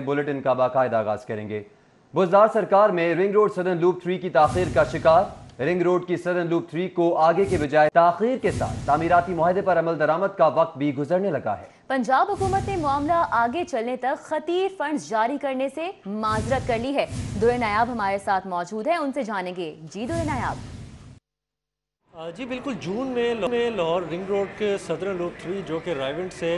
Bulletin का बाकायदा आगाज करेंगे। बुज़दार सरकार में रिंग रोड सदर्न लूप 3 की ताखीर का शिकार। रिंग रोड की सदर्न लूप 3 को आगे के बजाय ताखीर के साथ तामीराती मुआहदे पर अमल दरामद का वक्त भी गुजरने लगा है। पंजाब हुकूमत ने मामला आगे चलने तक खतीर फंड्स जारी करने से माजरत कर ली है। दुरे नायाब हमारे साथ मौजूद है, उनसे जानेंगे। जी दुरे नायाब। जी बिल्कुल, जून में लाहौर रिंग रोड के सदर्न लूप 3 जो कि रायवेंट से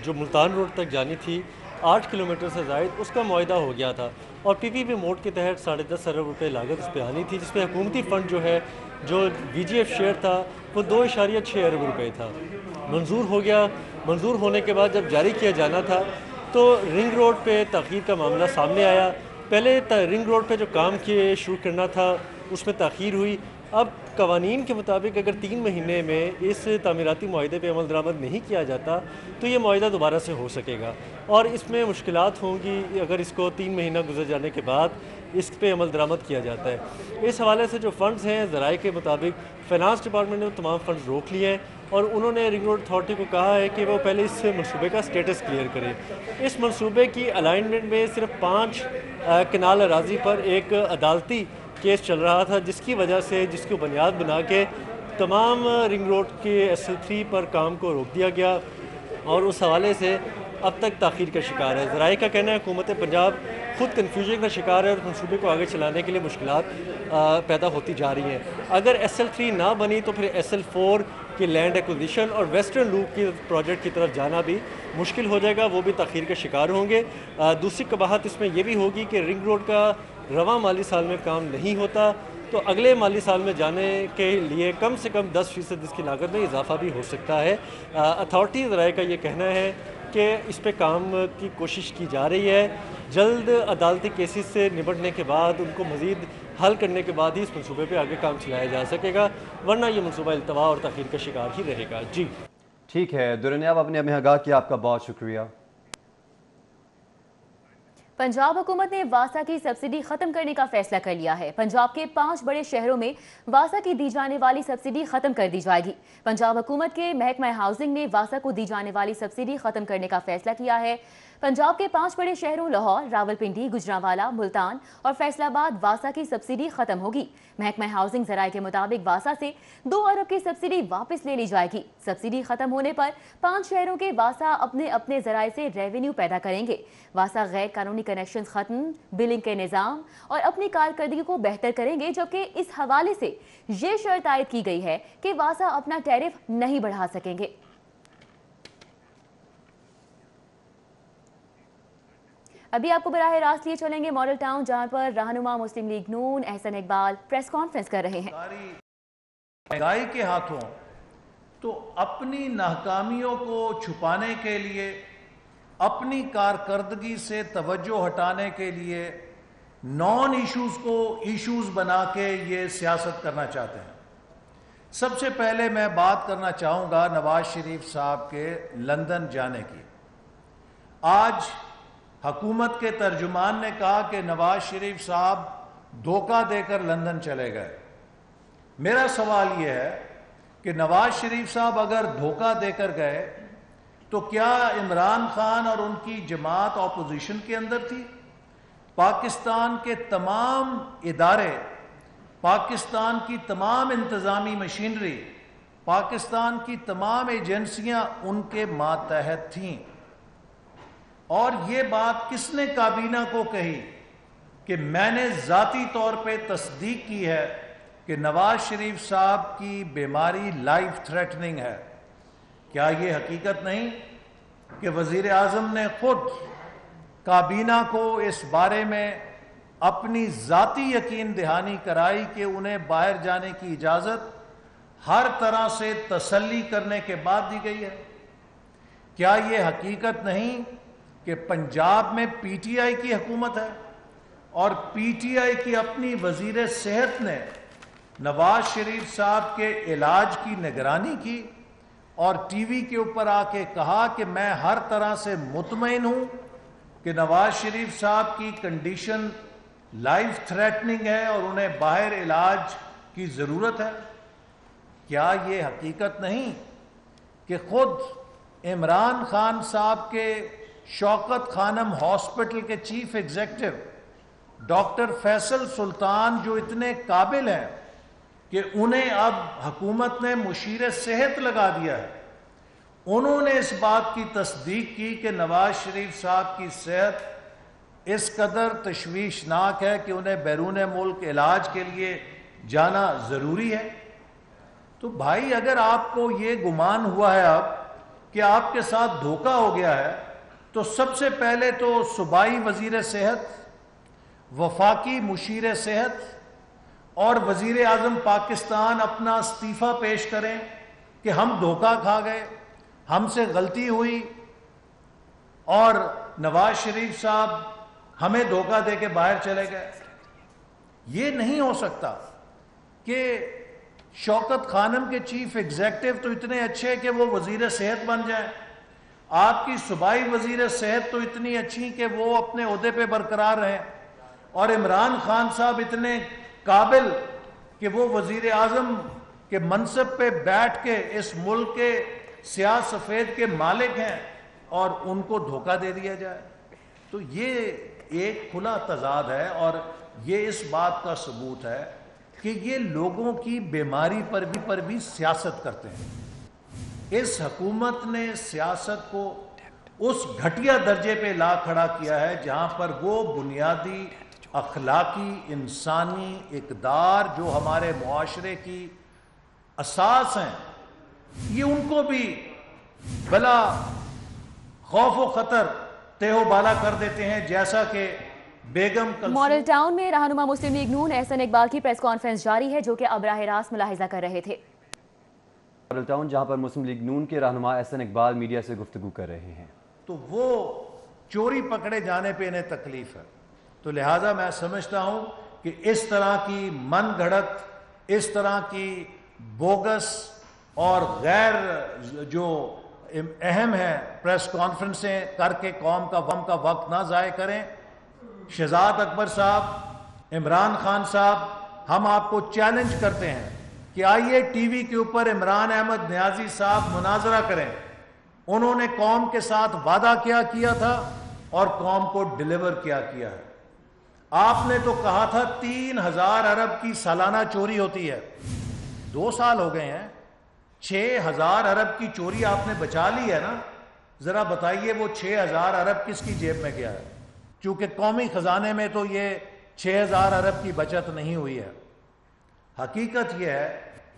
जो मुल्तान रोड तक जानी थी 8 किलोमीटर से ज़ायद, उसका मुआहदा हो गया था और पीपीपी मोड के तहत 10.5 अरब रुपये लागत इस पर आनी थी, जिसमें हुकूमती फ़ंड जो है जो VGF शेयर था वो 2.6 अरब रुपये था। मंजूर हो गया। मंजूर होने के बाद जब जारी किया जाना था तो रिंग रोड पे ताख़ीर का मामला सामने आया। पहले रिंग रोड पे जो काम किए शुरू करना था उसमें ताख़ीर हुई। अब कवानीन के मुताबिक अगर 3 महीने में इस तामीराती मुआहदे पे अमल दरामद नहीं किया जाता तो ये मुआहदा दोबारा से हो सकेगा और इसमें मुश्किलात होंगी अगर इसको 3 महीना गुजर जाने के बाद इस पे अमल दरामद किया जाता है। इस हवाले से जो फ़ंड्स हैं, ज़राए के मुताबिक फ़ाइनेंस डिपार्टमेंट ने तमाम फ़ंड्स रोक लिए हैं और उन्होंने रिंग रोड अथॉरिटी को कहा है कि वो पहले इस मनसूबे का स्टेटस क्लियर करें। इस मनसूबे की अलाइनमेंट में सिर्फ 5 कनाल अराजी पर एक अदालती केस चल रहा था, जिसकी वजह से जिसको बुनियाद बना के तमाम रिंग रोड के SL3 पर काम को रोक दिया गया और उस हवाले से अब तक ताख़ीर का शिकार है। ज़राए का कहना है हुकूमत पंजाब खुद कन्फ्यूजन का शिकार है और मनसूबे को आगे चलाने के लिए मुश्किलात पैदा होती जा रही हैं। अगर SL3 ना बनी तो फिर SL4 की लैंड एक्विजिशन और वेस्टर्न लूप की प्रोजेक्ट की तरफ जाना भी मुश्किल हो जाएगा, वो भी ताख़ीर का शिकार होंगे। दूसरी कबाहत इसमें यह भी होगी कि रिंग रोड का रवां माली साल में काम नहीं होता तो अगले माली साल में जाने के लिए कम से कम 10% इसकी लागत में इजाफा भी हो सकता है। अथॉरिटी ज़राए का ये कहना है कि इस पे काम की कोशिश की जा रही है। जल्द अदालती केसेस से निपटने के बाद उनको मज़ीद हल करने के बाद ही इस मनसूबे पे आगे काम चलाया जा सकेगा, वरना ये मनसूबा इल्तवा और ताख़ीर का शिकार ही रहेगा। जी ठीक है दुरनियाब, आपने हमें आगाह किया, आपका बहुत शुक्रिया। पंजाब हुकूमत ने वासा की सब्सिडी खत्म करने का फैसला कर लिया है। पंजाब के 5 बड़े शहरों में वासा की दी जाने वाली सब्सिडी खत्म कर दी जाएगी। पंजाब हुकूमत के महकमा हाउसिंग ने वासा को दी जाने वाली सब्सिडी खत्म करने का फैसला किया है। पंजाब के 5 बड़े शहरों लाहौर, रावलपिंडी, गुजरांवाला, मुल्तान और फैसलाबाद वासा की सब्सिडी खत्म होगी। महकमा हाउसिंग ज़राए के मुताबिक वासा से 2 अरब की सब्सिडी वापस ले ली जाएगी। सब्सिडी खत्म होने पर 5 शहरों के वासा अपने अपने ज़राए से रेवेन्यू पैदा करेंगे। वासा गैर कानूनी कनेक्शन खत्म, बिलिंग के निज़ाम और अपनी कारकर्दगी को बेहतर करेंगे, जबकि इस हवाले से ये शर्त आयद की गई है कि वासा अपना टैरिफ नहीं बढ़ा सकेंगे। अभी आपको बराह रास्त लिए चलेंगे मॉडल टाउन, जहां पर रहनुमा मुस्लिम लीग नून एहसन इकबाल प्रेस कॉन्फ्रेंस कर रहे हैं। महंगाई के हाथों तो अपनी नाकामियों को छुपाने के लिए, अपनी कारकर्दगी से तवज्जो हटाने के लिए नॉन इश्यूज को इश्यूज बना के ये सियासत करना चाहते हैं। सबसे पहले मैं बात करना चाहूँगा नवाज शरीफ साहब के लंदन जाने की। आज हुकूमत के तर्जुमान ने कहा कि नवाज शरीफ साहब धोखा देकर लंदन चले गए। मेरा सवाल यह है कि नवाज शरीफ साहब अगर धोखा देकर गए तो क्या इमरान खान और उनकी जमात ऑपोजिशन के अंदर थी? पाकिस्तान के तमाम इदारे, पाकिस्तान की तमाम इंतजामी मशीनरी, पाकिस्तान की तमाम एजेंसियां उनके मातहत थीं। और ये बात किसने काबीना को कही कि मैंने ज़ाती तौर पे तस्दीक की है कि नवाज शरीफ साहब की बीमारी लाइफ थ्रेटनिंग है? क्या ये हकीकत नहीं कि वज़ीर आज़म ने खुद काबीना को इस बारे में अपनी ज़ाती यकीन दहानी कराई कि उन्हें बाहर जाने की इजाज़त हर तरह से तसल्ली करने के बाद दी गई है? क्या ये हकीकत नहीं कि पंजाब में PTI की हुकूमत है और PTI की अपनी वज़ीर सेहत ने नवाज शरीफ साहब के इलाज की निगरानी की और टीवी के ऊपर आके कहा कि मैं हर तरह से मुतमईन हूं कि नवाज शरीफ साहब की कंडीशन लाइफ थ्रेटनिंग है और उन्हें बाहर इलाज की ज़रूरत है? क्या ये हकीकत नहीं कि खुद इमरान खान साहब के शौकत खानम हॉस्पिटल के चीफ एग्जीक्यूटिव डॉक्टर फैसल सुल्तान जो इतने काबिल हैं कि उन्हें अब हुकूमत ने मुशीर सेहत लगा दिया है, उन्होंने इस बात की तस्दीक की कि नवाज शरीफ साहब की सेहत इस कदर तशवीशनाक है कि उन्हें बैरून मुल्क इलाज के लिए जाना ज़रूरी है। तो भाई अगर आपको ये गुमान हुआ है अब कि आपके साथ धोखा हो गया है, तो सबसे पहले तो सूबाई वज़ीर सेहत, वफाकी मुशीर सेहत और वज़ीर आज़म पाकिस्तान अपना इस्तीफ़ा पेश करें कि हम धोखा खा गए, हमसे गलती हुई और नवाज शरीफ साहब हमें धोखा दे के बाहर चले गए। ये नहीं हो सकता कि शौकत खानम के चीफ एग्जीक्यूटिव तो इतने अच्छे कि वो वज़ीर सेहत बन जाए, आपकी सूबाई वज़ीर सेहत तो इतनी अच्छी कि वो अपने ओहदे पे बरकरार रहें, और इमरान खान साहब इतने काबिल कि वो वज़ीर आज़म के मनसब पे बैठ के इस मुल्क के स्याह सफ़ेद के मालिक हैं और उनको धोखा दे दिया जाए। तो ये एक खुला तजाद है और ये इस बात का सबूत है कि ये लोगों की बीमारी पर भी सियासत करते हैं। इस हुकूमत ने सियासत को उस घटिया दर्जे पे ला खड़ा किया है जहां पर वो बुनियादी अखलाकी इंसानी इक़दार जो हमारे मुआशरे की असास हैं, ये उनको भी बला खौफ व खतर तेहो बाला कर देते हैं, जैसा कि बेगम मॉडल टाउन में रहनुमा मुस्लिम लीग नून एहसन इकबाल की प्रेस कॉन्फ्रेंस जारी है, जो कि अब राह रास्त मुलाहिजा कर रहे थे। मॉडल टाउन जहां पर मुस्लिम लीग नून के रहनुमा एहसन इकबाल मीडिया से गुफ्तगू कर रहे हैं, तो वो चोरी पकड़े जाने पे इन्हें तकलीफ है। तो लिहाजा मैं समझता हूं कि इस तरह की मन घड़त, इस तरह की बोगस और गैर जो अहम है प्रेस कॉन्फ्रेंसें करके कौम का वक्त ना ज़ाय करें। शहजाद अकबर साहब, इमरान खान साहब, हम आपको चैलेंज करते हैं कि आइए टीवी के ऊपर इमरान अहमद नियाजी साहब मुनाजरा करें। उन्होंने कौम के साथ वादा क्या किया था और कौम को डिलीवर क्या किया है। आपने तो कहा था 3000 अरब की सालाना चोरी होती है, 2 साल हो गए हैं, 6000 अरब की चोरी आपने बचा ली है ना। जरा बताइए वो 6000 अरब किसकी जेब में गया है? क्योंकि कौमी खजाने में तो ये 6000 अरब की बचत नहीं हुई है। हकीकत यह है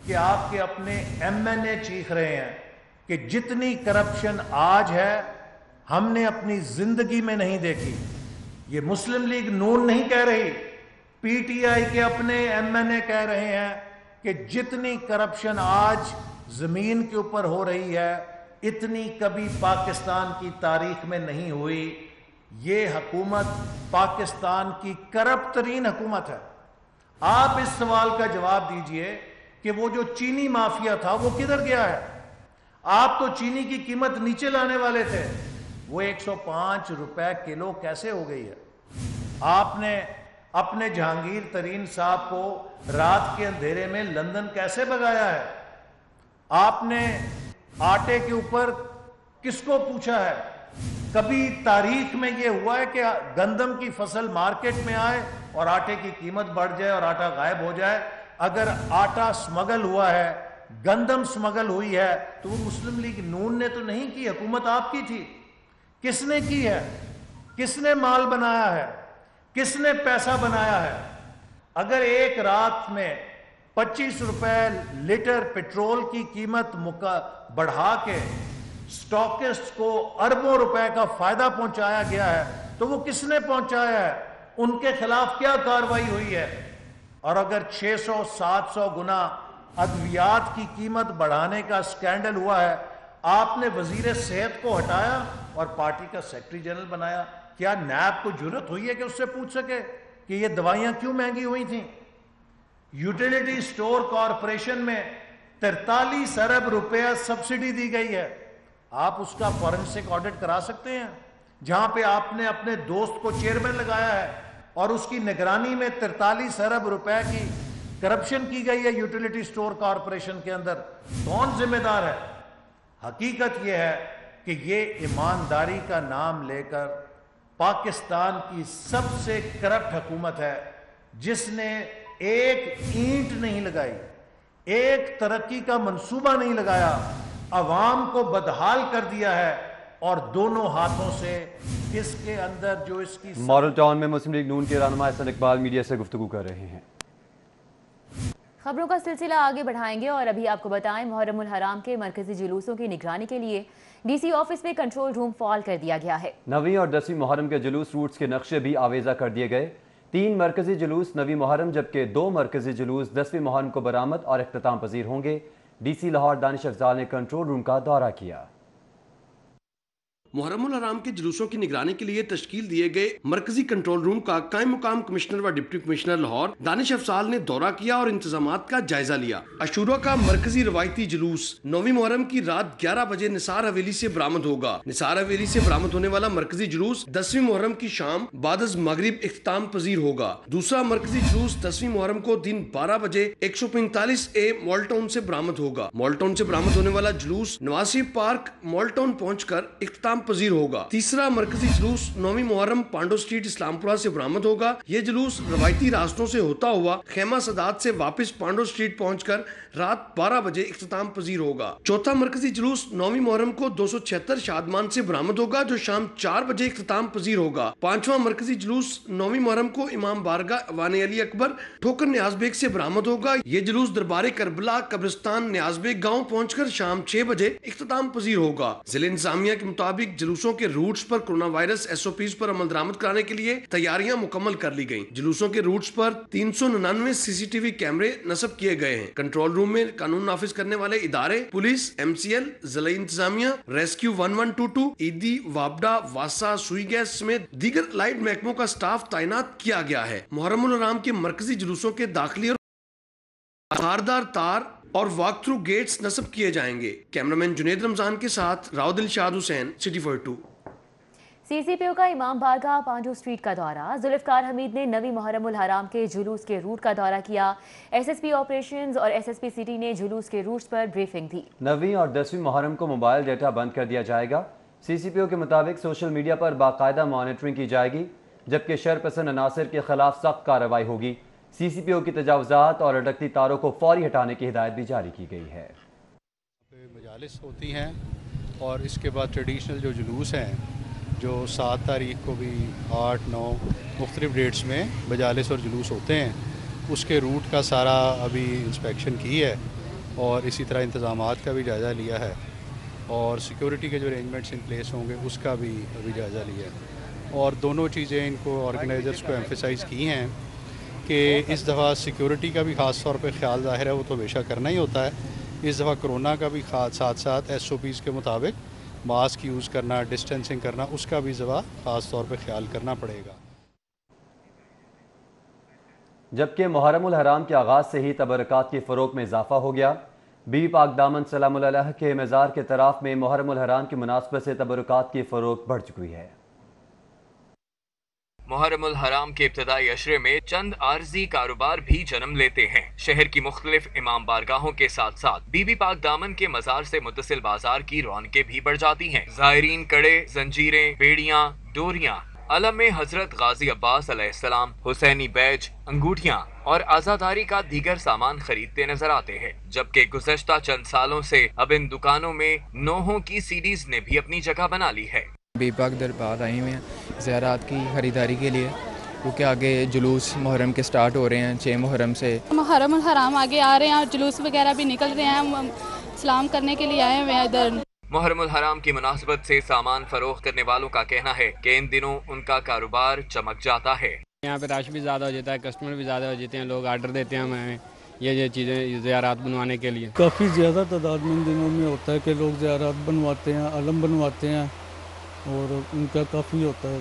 कि आपके अपने MNA चीख रहे हैं कि जितनी करप्शन आज है हमने अपनी जिंदगी में नहीं देखी। ये मुस्लिम लीग नून नहीं कह रही, PTI के अपने MNA कह रहे हैं कि जितनी करप्शन आज जमीन के ऊपर हो रही है इतनी कभी पाकिस्तान की तारीख में नहीं हुई। ये हुकूमत पाकिस्तान की करप्ट तरीन हुकूमत है। आप इस सवाल का जवाब दीजिए कि वो जो चीनी माफिया था वो किधर गया है? आप तो चीनी की कीमत नीचे लाने वाले थे, वो 105 रुपए किलो कैसे हो गई है? आपने अपने जहांगीर तरीन साहब को रात के अंधेरे में लंदन कैसे भगाया है? आपने आटे के ऊपर किसको पूछा है? कभी तारीख में यह हुआ है कि गंदम की फसल मार्केट में आए और आटे की कीमत बढ़ जाए और आटा गायब हो जाए? अगर आटा स्मगल हुआ है, गंदम स्मगल हुई है, तो वो मुस्लिम लीग नून ने तो नहीं की, हुकूमत आपकी थी। किसने की है? किसने माल बनाया है? किसने पैसा बनाया है? अगर एक रात में 25 रुपए लीटर पेट्रोल की कीमत बढ़ा के स्टॉकिस्ट को अरबों रुपए का फायदा पहुंचाया गया है, तो वो किसने पहुंचाया है? उनके खिलाफ क्या कार्रवाई हुई है? और अगर 600-700 गुना अद्वियात की कीमत बढ़ाने का स्कैंडल हुआ है, आपने वजीर सेहत को हटाया और पार्टी का सेक्रेटरी जनरल बनाया। क्या नैब को जरूरत हुई है कि उससे पूछ सके कि ये दवाइयां क्यों महंगी हुई थी? यूटिलिटी स्टोर कॉरपोरेशन में 43 अरब रुपया सब्सिडी दी गई है। आप उसका फॉरेंसिक ऑडिट करा सकते हैं, जहां पे आपने अपने दोस्त को चेयरमैन लगाया है और उसकी निगरानी में 43 अरब रुपए की करप्शन की गई है यूटिलिटी स्टोर कॉरपोरेशन के अंदर। कौन जिम्मेदार है? हकीकत यह है کہ یہ ایمانداری کا نام لے کر پاکستان کی سب سے کرپٹ حکومت ہے جس نے ایک اینٹ نہیں لگائی, ایک ترقی کا منصوبہ نہیں لگایا, عوام کو بدحال کر دیا ہے اور دونوں ہاتھوں سے اس کے اندر جو اس کی ماڈل ٹاؤن میں مسلم لیگ نون کے رہنما احسن اقبال میڈیا سے گفتگو کر رہے ہیں. خبروں کا سلسلہ آگے بڑھائیں گے اور ابھی آپ کو بتائیں محرم الحرام کے مرکزی جلوسوں کی نگرانی کے لیے ڈی سی آفس میں کنٹرول روم فعال کر دیا گیا ہے. 9ویں اور 10ویں محرم کے جلوس روٹس کے نقشے بھی آویزہ کر دیے گئے. 3 مرکزی جلوس 9ویں محرم جبکہ 2 مرکزی جلوس 10ویں محرم کو برآمد اور اختتام پذیر ہوں گے. ڈی سی لاہور دانش افضال نے کنٹرول روم کا دورہ کیا. محرم الحرام کے جلوسوں کی نگرانی کے لیے تشکیل دیے گئے مرکزی کنٹرول روم کا قائم مقام کمشنر و ڈپٹی کمشنر لاہور دانش افضال نے دورہ کیا اور انتظامات کا جائزہ لیا. عاشورہ کا مرکزی روایتی جلوس 9ویں محرم کی رات 11 بجے نثار حویلی سے برآمد ہوگا. نثار حویلی سے برآمد ہونے والا مرکزی جلوس 10ویں محرم کی شام بعد از مغرب اختتام پذیر ہوگا. دوسرا مرکزی جلوس 10ویں محرم کو دن 12 بجے 145A مال ٹاؤن سے برآمد ہوگا. مال ٹاؤن سے برآمد ہونے والا جلوس نواز شریف پارک مال ٹاؤن پہنچ کر اختتام پذیر ہوگا. تیسرا مرکزی جلوس 9ویں محرم پانڈو اسٹریٹ اسلام پورہ سے برآمد ہوگا. یہ جلوس روایتی راستوں سے ہوتا ہوا خیمہ سادات سے واپس پانڈو اسٹریٹ پہنچ کر رات 12 بجے اختتام پذیر ہوگا. چوتھا مرکزی جلوس 9ویں محرم کو 276 شادمان سے برآمد ہوگا جو شام 4 بجے اختتام پذیر ہوگا. پانچواں مرکزی جلوس 9ویں محرم کو امام بارگاہ اوان علی اکبر ٹھوکر نیاز بیگ سے برآمد ہوگا. یہ جلوس دربار کربلا قبرستان نیاز بیگ گاؤں پہنچ کر شام 6 بجے اختتام پذیر ہوگا. ضلع انتظامیہ کے مطابق جلوسوں کے روٹس پر کورونا وائرس SOPs پر عمل درآمد کرانے کے لیے تیاریاں مکمل کر لی گئیں. جلوسوں کے روٹس پر 399 CCTV کیمرے نصب کیے گئے ہیں. کنٹرول روم میں قانون نافذ کرنے والے ادارے پولیس, MCL, ضلع انتظامیہ, ریسکیو 1122, ایدی, وابڈا, واسا, سوئی گیس سمیت دیگر لائٹ محکموں کا سٹاف تعینات کیا گیا ہے. محرم الحرام کے مرکزی جلوسوں کے داخلی اور خاردار تار اور واک تھرو گیٹس نصب کیے جائیں گے. کیمرامین جنید رمضان کے ساتھ راؤ دلشاد حسین, سٹی 42. CCPO کا امام بارگاہ پانڈو اسٹریٹ کا دورہ. ذوالفقار حمید نے 9ویں محرم الحرام کے جلوس کے روٹ کا دورہ کیا. SSP آپریشنز اور SSP سٹی نے جلوس کے روٹس پر بریفنگ دی. 9ویں اور 10ویں محرم کو موبائل ڈیٹا بند کر دیا جائے گا. CCPO کے مطابق سوشل میڈیا پر باقاعدہ مانیٹرنگ کی جائے گی جبکہ شر پسند عناصر کے خلاف سخت کارروائی ہوگی. CCPO کی تجاوزات اور اٹکتی تاروں کو فوری ہٹانے کی ہدایت بھی جاری کی گئی ہے. مجالس ہوتی ہیں اور اس کے بعد ٹریڈیشنل جو جلوس ہیں جو 7 تاریخ کو بھی 8, 9 مختلف ڈیٹس میں مجالس اور جلوس ہوتے ہیں, اس کے روٹ کا سارا ابھی انسپیکشن کی ہے اور اسی طرح انتظامات کا بھی جائزہ لیا ہے اور سیکیورٹی کے جو ارینجمنٹس ان پلیس ہوں گے اس کا بھی ابھی جائزہ لیا ہے. اور دونوں چیزیں ان کو آرگنائزرز کو ایمفیسائز کی ہیں کہ اس دفعہ سیکیورٹی کا بھی خاص طور پہ خیال ظاہر ہے, وہ تو ہمیشہ کرنا ہی ہوتا ہے. اس دفعہ کرونا کا بھی ساتھ ساتھ SOPs کے مطابق ماسک یوز کرنا, ڈسٹینسنگ کرنا, اس کا بھی خاص طور پہ خیال کرنا پڑے گا. جبکہ محرم الحرام کے آغاز سے ہی تبرکات کے فروغ میں اضافہ ہو گیا. بی بی پاک دامن سلام اللہ علیہ کے مزار کے طرف میں محرم الحرام کی مناسبت سے تبرکات کی فروغ بڑھ چکی ہے. محرم الحرام کے ابتدائی عشرے میں چند عارضی کاروبار بھی جنم لیتے ہیں. شہر کی مختلف امام بارگاہوں کے ساتھ ساتھ بی بی پاک دامن کے مزار سے متصل بازار کی رونقیں بھی بڑھ جاتی ہیں. زائرین کڑے, زنجیریں, بیڑیاں, ڈوریاں, علم حضرت غازی عباس علیہ السلام, حسینی بیج, انگوٹھیاں اور آزاداری کا دیگر سامان خریدتے نظر آتے ہیں. جبکہ گزشتہ چند سالوں سے اب ان دکانوں میں نوحوں کی CDs نے بھی اپنی جگہ بنا لی ہے. بی پاک دربار آئے ہوئے ہیں زیارات کی خریداری کے لیے کیونکہ آگے جلوس محرم کے سٹارٹ ہو رہے ہیں 6 محرم سے. محرم الحرام آگے آ رہے ہیں اور جلوس وغیرہ بھی نکل رہے ہیں, سلام کرنے کے لیے آئے ہوئے ہیں ادھر. محرم الحرام کی مناسبت سے سامان فروخت کرنے والوں کا کہنا ہے کہ ان دنوں ان کا کاروبار چمک جاتا ہے. یہاں پہ رش بھی زیادہ ہو جاتا ہے, کسٹمر بھی زیادہ ہو جاتے ہیں, لوگ آرڈر دیتے ہیں ہمیں یہ چیزیں زیارات بنوانے کے لیے. کافی زیادہ تعداد میں ان دنوں میں ہوتا ہے کہ لوگ زیارات بنواتے ہیں, علم بنواتے ہیں اور ان کا کافی ہوتا ہے.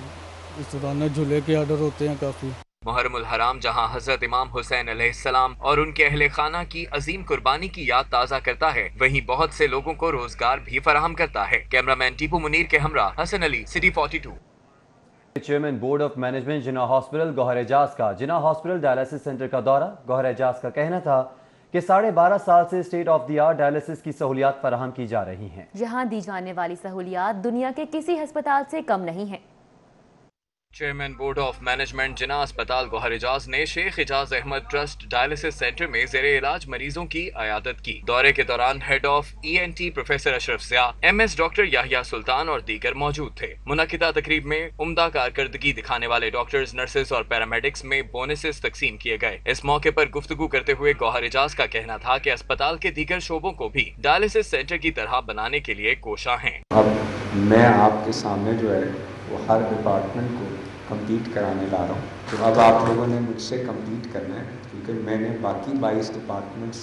اس دوران جھولے کے آرڈر ہوتے ہیں کافی. محرم الحرام جہاں حضرت امام حسین علیہ السلام اور ان کے اہل خانہ کی عظیم قربانی کی یاد تازہ کرتا ہے, وہیں بہت سے لوگوں کو روزگار بھی فراہم کرتا ہے. کیمرامین ٹیپو منیر کے ہمراہ Hassan Ali, city 42. Chairman board of management Jinnah hospital Gohar Ijaz کا جناح ہاسپٹل ڈائلسس سینٹر کا دورہ. گوہر اعجاز کا کہنا تھا کہ 12.5 سال سے state of the art dialysis کی سہولیات فراہم کی جا رہی ہیں، جہاں دی جانے والی سہولیات دنیا کے کسی ہسپتال سے کم نہیں ہیں۔ چیئرمین بورڈ آف مینجمنٹ جناح اسپتال گوہر اجاز نے شیخ اجاز احمد ٹرسٹ ڈائلسس سینٹر میں زیر علاج مریضوں کی عیادت کی۔ دورے کے دوران head of ENT professor Ashraf Zia, MS doctor Yahya Sultan اور دیگر موجود تھے۔ منعقدہ تقریب میں عمدہ کارکردگی دکھانے والے ڈاکٹرز، نرسز اور پیرامیڈکس میں بونسز تقسیم کیے گئے۔ اس موقع پر گفتگو کرتے ہوئے گوہر اجاز کا کہنا تھا کہ اسپتال کے دیگر شعبوں کو بھی ڈائلسس سینٹر کی طرح بنانے کے لیے کوشاں ہیں۔ اب میں آپ کے سامنے جو ہے وہ ہر ڈپارٹمنٹ کو کمپلیٹ کرانے لا رہا ہوں، تو اب آپ لوگوں نے مجھ سے کمپلیٹ کرنا ہے، کیونکہ میں نے باقی 22 ڈپارٹمنٹس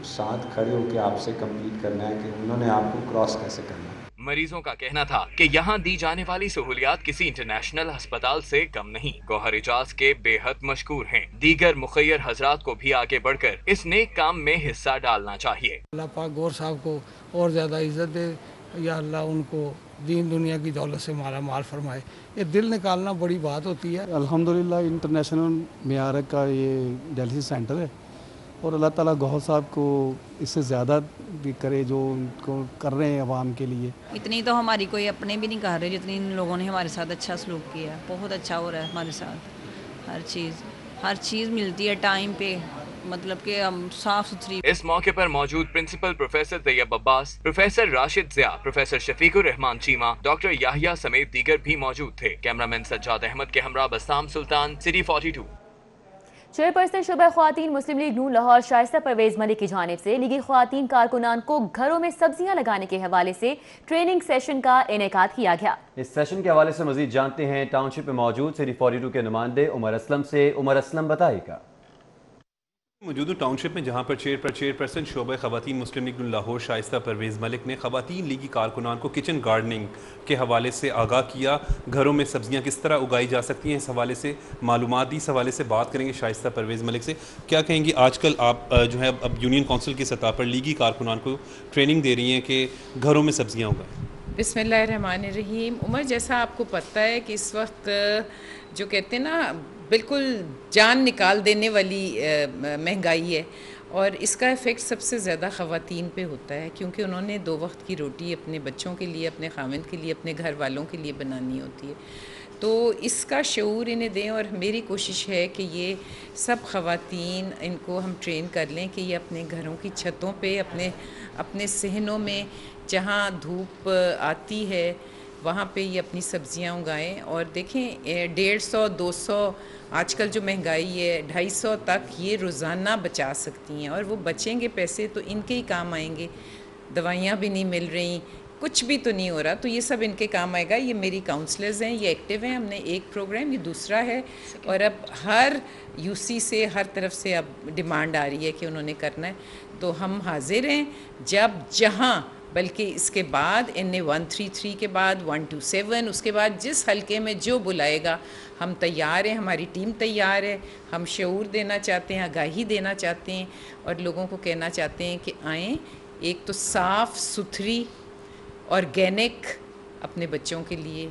ساتھ کھڑے ہو کے آپ سے کمپلیٹ کرنا ہے کہ انہوں نے آپ کو کراس کیسے کرنا ہے۔ مریضوں کا کہنا تھا کہ یہاں دی جانے والی سہولیات کسی انٹرنیشنل ہسپتال سے کم نہیں۔ گوہر اجاز کے بے حد مشکور ہیں۔ دیگر مخیر حضرات کو بھی آگے بڑھ کر اس نیک کام میں حصہ ڈالنا چاہیے۔ اللہ پاک گور صاحب کو اور زیادہ عزت دے، یا اللہ ان کو دین دنیا کی دولت سے مالا مال فرمائے۔ یہ دل نکالنا بڑی بات ہوتی ہے۔ الحمدللہ انٹرنیشنل معیار کا یہ ڈائلسس سینٹر ہے، اور اللہ تعالیٰ گوہر صاحب کو اس سے زیادہ بھی کرے جو ان کو کر رہے ہیں عوام کے لیے۔ اتنی تو ہماری کوئی اپنے بھی نہیں کر رہے جتنی ان لوگوں نے ہمارے ساتھ اچھا سلوک کیا ہے۔ بہت اچھا ہو رہا ہے ہمارے ساتھ، ہر چیز ملتی ہے ٹائم پہ، مطلب کہ ہم صاف ستھری۔ اس موقع پر موجود پرنسپل پروفیسر طیب عباس، پروفیسر راشد ضیاء، پروفیسر شفیق الرحمان چیمہ، ڈاکٹر یحییٰ سمیت دیگر بھی موجود تھے۔ کیمرامین سجاد احمد کے ہمراہ بسام سلطان، سٹی 42۔ چیئرپرسن شعبہ خواتین مسلم لیگ نون لاہور شائستہ پرویز ملک کی جانب سے لیگی خواتین کارکنان کو گھروں میں سبزیاں لگانے کے حوالے سے ٹریننگ سیشن کا انعقاد کیا گیا۔ اس سیشن کے حوالے سے مزید جانتے ہیں ٹاؤن شپ میں موجود سٹی 42 کے نمائندے عمر اسلم سے۔ عمر اسلم بتائے گا۔ موجود ٹاؤن شپ میں جہاں پر چیئرپرسن شعبہ خواتین مسلم لیگ لاہور شائستہ پرویز ملک نے خواتین لیگی کارکنان کو کچن گارڈننگ کے حوالے سے آگاہ کیا، گھروں میں سبزیاں کس طرح اگائی جا سکتی ہیں، اس حوالے سے معلومات دی۔ اس حوالے سے بات کریں گے شائستہ پرویز ملک سے۔ کیا کہیں گی آج کل آپ جو ہے اب یونین کونسل کی سطح پر لیگی کارکنان کو ٹریننگ دے رہی ہیں کہ گھروں میں سبزیاں اگائیں؟ بسم اللہ الرحمن الرحیم۔ عمر، جیسا آپ کو پتہ ہے کہ اس وقت جو کہتے ہیں نا بالکل جان نکال دینے والی مہنگائی ہے، اور اس کا ایفیکٹ سب سے زیادہ خواتین پہ ہوتا ہے، کیونکہ انہوں نے 2 وقت کی روٹی اپنے بچوں کے لیے، اپنے خاوند کے لیے، اپنے گھر والوں کے لیے بنانی ہوتی ہے۔ تو اس کا شعور انہیں دیں، اور میری کوشش ہے کہ یہ سب خواتین ان کو ہم ٹرین کر لیں کہ یہ اپنے گھروں کی چھتوں پہ، اپنے صحنوں میں جہاں دھوپ آتی ہے وہاں پہ یہ اپنی سبزیاں اگائیں۔ اور دیکھیں 150 200 آج کل جو مہنگائی ہے 250 تک یہ روزانہ بچا سکتی ہیں، اور وہ بچیں گے پیسے تو ان کے ہی کام آئیں گے۔ دوائیاں بھی نہیں مل رہی، کچھ بھی تو نہیں ہو رہا، تو یہ سب ان کے کام آئے گا۔ یہ میری کاؤنسلرز ہیں، یہ ایکٹیو ہیں۔ ہم نے ایک پروگرام، یہ دوسرا ہے، اور اب ہر UC سے ہر طرف سے اب ڈیمانڈ آ رہی ہے کہ انہوں نے کرنا ہے، تو ہم حاضر ہیں جب جہاں، بلکہ اس کے بعد NA 133 کے بعد 127، اس کے بعد جس حلقے میں جو بلائے گا ہم تیار ہیں، ہماری ٹیم تیار ہے۔ ہم شعور دینا چاہتے ہیں، آگاہی دینا چاہتے ہیں، اور لوگوں کو کہنا چاہتے ہیں کہ آئیں، ایک تو صاف ستھری آرگینک اپنے بچوں کے لیے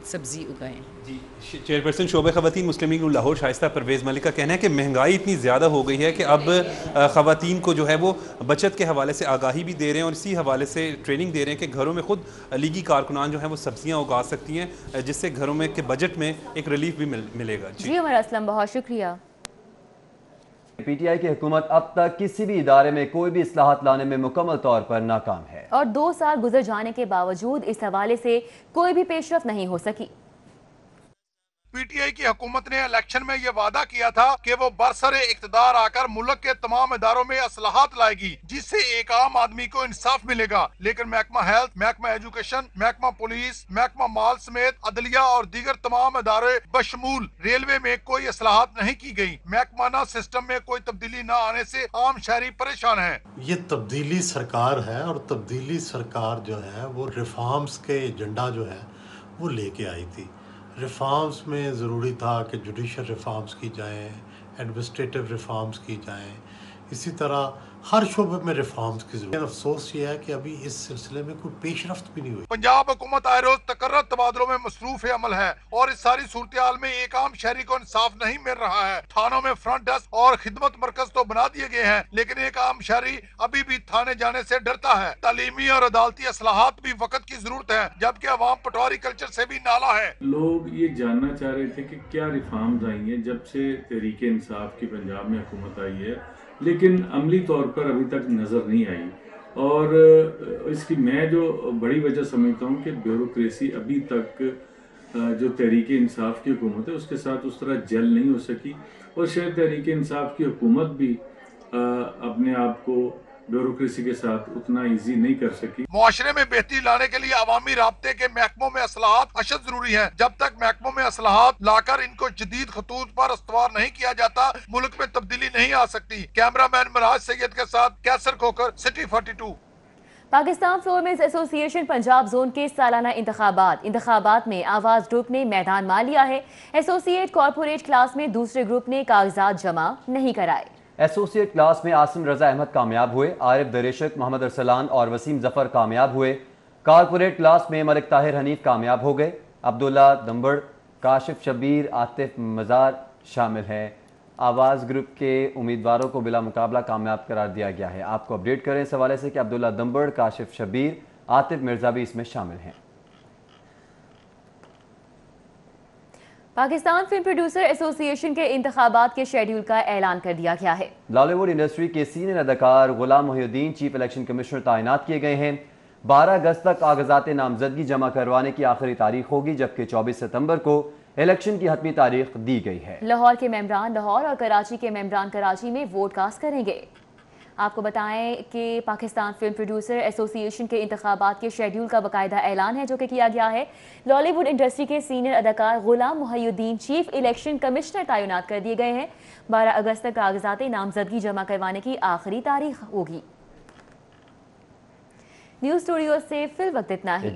سبزی اگائیں۔ جی، چیئرپرسن شعبہ خواتین مسلم لیگ لاہور شائستہ پرویز ملک کا کہنا ہے کہ مہنگائی اتنی زیادہ ہو گئی ہے کہ اب خواتین کو جو ہے وہ بچت کے حوالے سے آگاہی بھی دے رہے ہیں، اور اسی حوالے سے ٹریننگ دے رہے ہیں کہ گھروں میں خود لیگی کارکنان جو ہیں وہ سبزیاں اگا سکتی ہیں، جس سے گھروں میں کے بجٹ میں ایک ریلیف بھی ملے گا۔ جی عمر اسلم، بہت شکریہ۔ PTI کی حکومت اب تک کسی بھی ادارے میں کوئی بھی اصلاحات لانے میں مکمل طور پر ناکام ہے، اور 2 سال گزر جانے کے باوجود اس حوالے سے کوئی بھی پیش رفت نہیں ہو سکی۔ PTI کی حکومت نے الیکشن میں یہ وعدہ کیا تھا کہ وہ برسر اقتدار آ کر ملک کے تمام اداروں میں اصلاحات لائے گی، جس سے ایک عام آدمی کو انصاف ملے گا، لیکن محکمہ ہیلتھ، محکمہ ایجوکیشن، محکمہ پولیس، محکمہ مال سمیت عدلیہ اور دیگر تمام ادارے بشمول ریلوے میں کوئی اصلاحات نہیں کی گئی۔ محکمانہ سسٹم میں کوئی تبدیلی نہ آنے سے عام شہری پریشان ہیں۔ یہ تبدیلی سرکار ہے، اور تبدیلی سرکار جو ہے وہ ریفارمز کے ایجنڈا جو ہے وہ لے کے آئی تھی۔ ریفارمز میں ضروری تھا کہ جوڈیشل ریفارمز کی جائیں، ایڈمنسٹریٹو ریفارمز کی جائیں، اسی طرح हर शोबे में रिफॉर्म्स की जरूरत है। अफसोस ये है कि अभी इस सिलसिले में कोई पेशरफ्त भी नहीं हुई। पंजाब हुकूमत आए रोज तकर्रर तबादलों में मसरूफ अमल है और इस सारी सूरत में एक आम शहरी को इंसाफ नहीं मिल रहा है। थानों में फ्रंट डेस्क और खिदमत मरकज तो बना दिए गए हैं, लेकिन एक आम शहरी अभी भी थाने जाने से डरता है। तालीमी और अदालती असलाहत भी वक्त की जरूरत है, जबकि अवाम पटवारी कल्चर से भी नाला है। लोग ये जानना चाह रहे थे कि क्या रिफॉर्म्स आई हैं जब से तहरीक इंसाफ की पंजाब में हुकूमत आई है, लेकिन अमली तौर पर अभी तक नज़र नहीं आई। और इसकी मैं जो बड़ी वजह समझता हूँ कि ब्यूरोक्रेसी अभी तक जो तहरीक इंसाफ की हुकूमत है उसके साथ उस तरह जल नहीं हो सकी, और शायद तहरीक इंसाफ की हुकूमत भी अपने आप को ब्यूरोक्रेसी के साथ उतना इजी नहीं कर सकी। मुआशरे में बेहतरी लाने के लिए अवामी राब्ते के महकमों में असलाहत अशद जरूरी है। जब तक महकमों में असलाहत लाकर इनको जदीद खतूत पर इस्तवार नहीं किया जाता, मुल्क में तब्दीली नहीं आ सकती। कैमरामैन मराज सैयद के साथ Qaiser Khokhar, city 42। Pakistan flour mills association Punjab zone के सालाना इंतखाबात में आवाज ग्रुप ने मैदान मार लिया है। एसोसिएट कॉर्पोरेट क्लास में दूसरे ग्रुप ने कागजात जमा नहीं कराए। एसोसिएट क्लास में आसिम रजा अहमद कामयाब हुए, आरिफ दरेशक, मोहम्मद अरसलान और वसीम जफर कामयाब हुए। कॉर्पोरेट क्लास में मलिक ताहिर हनीफ कामयाब हो गए। अब्दुल्ला दंबड़, काशिफ शबीर, आतिफ मजार शामिल हैं। आवाज़ ग्रुप के उम्मीदवारों को बिला मुकाबला कामयाब करार दिया गया है। आपको अपडेट करें इस हवाले से कि अब्दुल्ला दंबड़, काशिफ शबीर, आतिफ मिर्जा भी इसमें शामिल हैं। पाकिस्तान फिल्म प्रोड्यूसर एसोसिएशन के इंतखाबात के शेड्यूल का ऐलान कर दिया गया है। लॉलीवुड इंडस्ट्री के सीनियर अदाकार गुलाम मोहिउद्दीन चीफ इलेक्शन कमिश्नर तैनात किए गए हैं। 12 अगस्त तक कागजात नामजदगी जमा करवाने की आखिरी तारीख होगी, जबकि 24 सितंबर को इलेक्शन की हतमी तारीख दी गई है। लाहौर के मेंबरान लाहौर और कराची के मेंबरान कराची में वोट कास्ट करेंगे। आपको बताएं कि पाकिस्तान फिल्म प्रोड्यूसर एसोसिएशन के इंतखाबात के शेड्यूल का बाकायदा ऐलान है जो कि किया गया है। लॉलीवुड इंडस्ट्री के सीनियर अदाकार गुलाम मोहिउद्दीन चीफ इलेक्शन कमिश्नर तैनात कर दिए गए हैं। 12 अगस्त तक कागजात नामजदगी जमा करवाने की आखिरी तारीख होगी। न्यूज़ स्टूडियो से फिल वक्त इतना ही।